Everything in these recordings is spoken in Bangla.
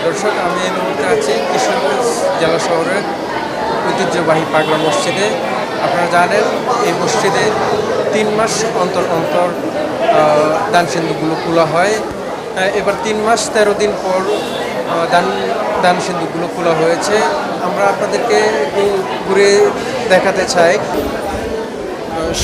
দর্শক, আমি এই মুহূর্তে আছি কিশোরগঞ্জ জেলা শহরের ঐতিহ্যবাহী পাগলা মসজিদে। আপনারা জানেন এই মসজিদে 3 মাস অন্তর অন্তর দান সিন্ধুকগুলো খোলা হয়। এবার 3 মাস 13 দিন পর দান সিন্ধুকগুলো খোলা হয়েছে। আমরা আপনাদেরকে একটু ঘুরে দেখাতে চাই।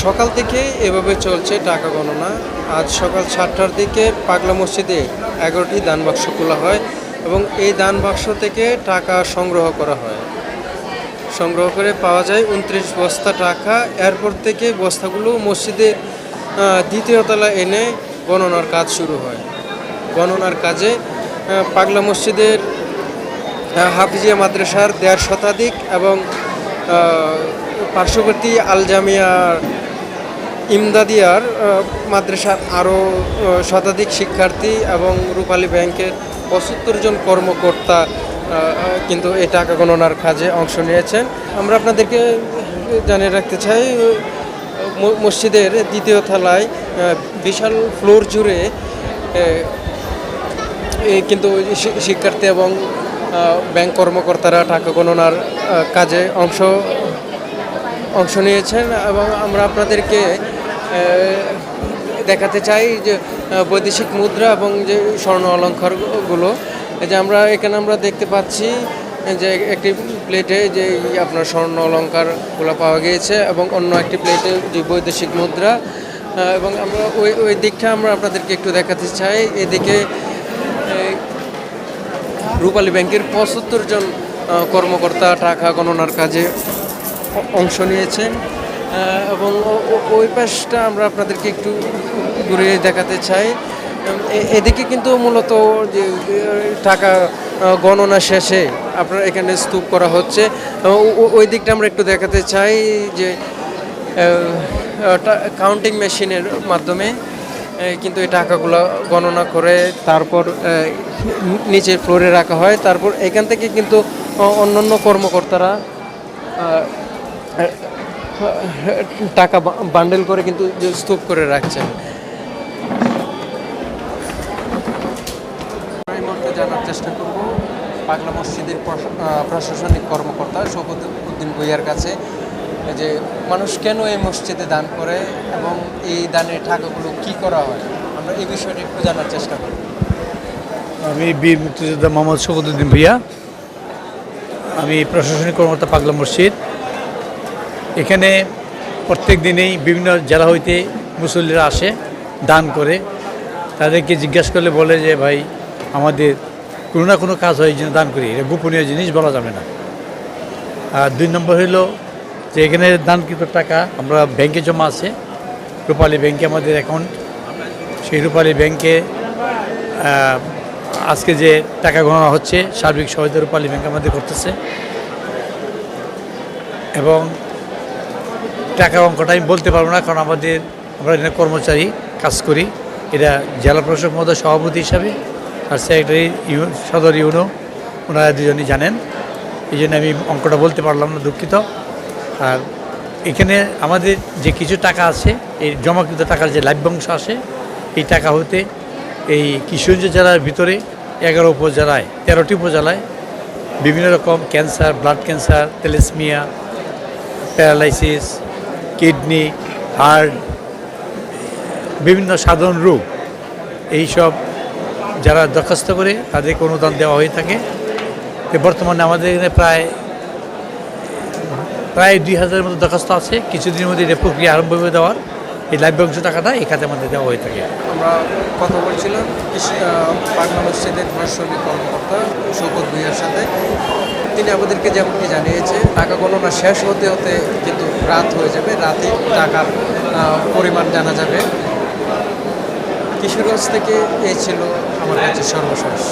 সকাল থেকে এভাবে চলছে টাকা গণনা। আজ সকাল 7টার দিকে পাগলা মসজিদে 11টি দান বাক্স খোলা হয় এবং এই দান বাক্স থেকে টাকা সংগ্রহ করা হয়। সংগ্রহ করে পাওয়া যায় 29 বস্তা টাকা। এরপর থেকে বস্তাগুলো মসজিদের দ্বিতীয় তলা এনে গণনার কাজ শুরু হয়। গণনার কাজে পাগলা মসজিদের হাফিজিয়া মাদ্রাসার 1.5 শতাধিক এবং পার্শ্ববর্তী আল জামিয়ার ইমদাদিয়ার মাদ্রাসার আরও শতাধিক শিক্ষার্থী এবং রূপালী ব্যাংকের 75 জন কর্মকর্তা কিন্তু এই টাকা গণনার কাজে অংশ নিয়েছেন। আমরা আপনাদেরকে জানিয়ে রাখতে চাই, মসজিদের দ্বিতীয় তলায় বিশাল ফ্লোর জুড়ে কিন্তু শিক্ষার্থী এবং ব্যাংক কর্মকর্তারা টাকা গণনার কাজে অংশ নিয়েছেন এবং আমরা আপনাদেরকে দেখাতে চাই যে বৈদেশিক মুদ্রা এবং যে স্বর্ণ অলঙ্কারগুলো, যে আমরা দেখতে পাচ্ছি যে একটি প্লেটে যে আপনার স্বর্ণ অলঙ্কারগুলো পাওয়া গিয়েছে এবং অন্য একটি প্লেটে যে বৈদেশিক মুদ্রা। এবং আমরা ওই দিকটা আমরা আপনাদেরকে একটু দেখাতে চাই। এদিকে রূপালী ব্যাংকের 75 জন কর্মকর্তা টাকা গণনার কাজে অংশ নিয়েছেন এবং ওই পাশটা আমরা আপনাদেরকে একটু ঘুরে দেখাতে চাই। এদিকে কিন্তু মূলত যে টাকা গণনা শেষে আপনার এখানে স্তূপ করা হচ্ছে। ওই দিকটা আমরা একটু দেখাতে চাই যে কাউন্টিং মেশিনের মাধ্যমে কিন্তু এই টাকাগুলো গণনা করে তারপর নিচের ফ্লোরে রাখা হয়। তারপর এখান থেকে কিন্তু অন্যান্য কর্মকর্তারা টাকা বান্ডেল করে কিন্তু স্তূপ করে রাখছেন। এই মুহূর্তে জানার চেষ্টা করব পাগলা মসজিদের প্রশাসনিক কর্মকর্তা শওকত উদ্দিন ভূঁইয়ার কাছে যে মানুষ কেন এই মসজিদে দান করে এবং এই দানের টাকাগুলো কি করা হয়। আমরা এই বিষয়টা একটু জানার চেষ্টা করি। আমি বীর মুক্তিযোদ্ধা মোহাম্মদ শওকত উদ্দিন ভূঁইয়া। আমি প্রশাসনিক কর্মকর্তা পাগলা মসজিদ। এখানে প্রত্যেক দিনেই বিভিন্ন জেলা হইতে মুসল্লিরা আসে, দান করে। তাদেরকে জিজ্ঞাসা করলে বলে যে ভাই আমাদের কোনো না কোনো কাজ হয় এই জন্য দান করি, এটা গোপনীয় জিনিস, বলা যাবে না। আর 2 নম্বর হইল যে এখানে দানকৃত টাকা আমরা ব্যাংকে জমা আছে, রূপালী ব্যাংকে আমাদের অ্যাকাউন্ট। সেই রূপালী ব্যাংকে আজকে যে টাকা গণনা হচ্ছে সার্বিক সহায়তা রূপালী ব্যাংক আমাদের করতেছে এবং টাকার অঙ্কটা আমি বলতে পারবো না, কারণ আমরা এখানে কর্মচারী কাজ করি। এটা জেলা প্রশাসক মহোদয় সভাপতি হিসাবে আর সেক্রেটারি সদর ইউনো, ওনারা দুজনই জানেন। এই জন্য আমি অঙ্কটা বলতে পারলাম না, দুঃখিত। আর এখানে আমাদের যে কিছু টাকা আছে, এই জমাকৃত টাকার যে লাভ্যাংশ আসে, এই টাকা হতে এই কিশোরগঞ্জ জেলার ভিতরে 11 উপজেলায় 13টি উপজেলায় বিভিন্ন রকম cancer, blood cancer, thalassaemia, paralysis, kidney, heart, বিভিন্ন সাধারণ রোগ, এইসব যারা দরখাস্ত করে তাদেরকে অনুদান দেওয়া হয়ে থাকে। তো বর্তমানে আমাদের এখানে প্রায় 2000-এর মতো দরখাস্ত আছে। কিছুদিনের মধ্যে এটা প্রক্রিয়া আরম্ভ হয়ে দেওয়ার এই লাভ্যাংশ টাকাটা এই খাতে আমাদের দেওয়া হয়ে থাকে। আমরা কথা বলছিলাম পাগলা মসজিদের প্রশাসনিক কর্মকর্তা শওকত ভূঁইয়ার সাথে। তিনি আমাদেরকে যেমনটি জানিয়েছে টাকা গণনা শেষ হতে হতে কিন্তু রাত হয়ে যাবে, রাতে টাকার পরিমাণ জানা যাবে। কিশোরগঞ্জ থেকে এই ছিল আমার কাছে সর্বশেষ।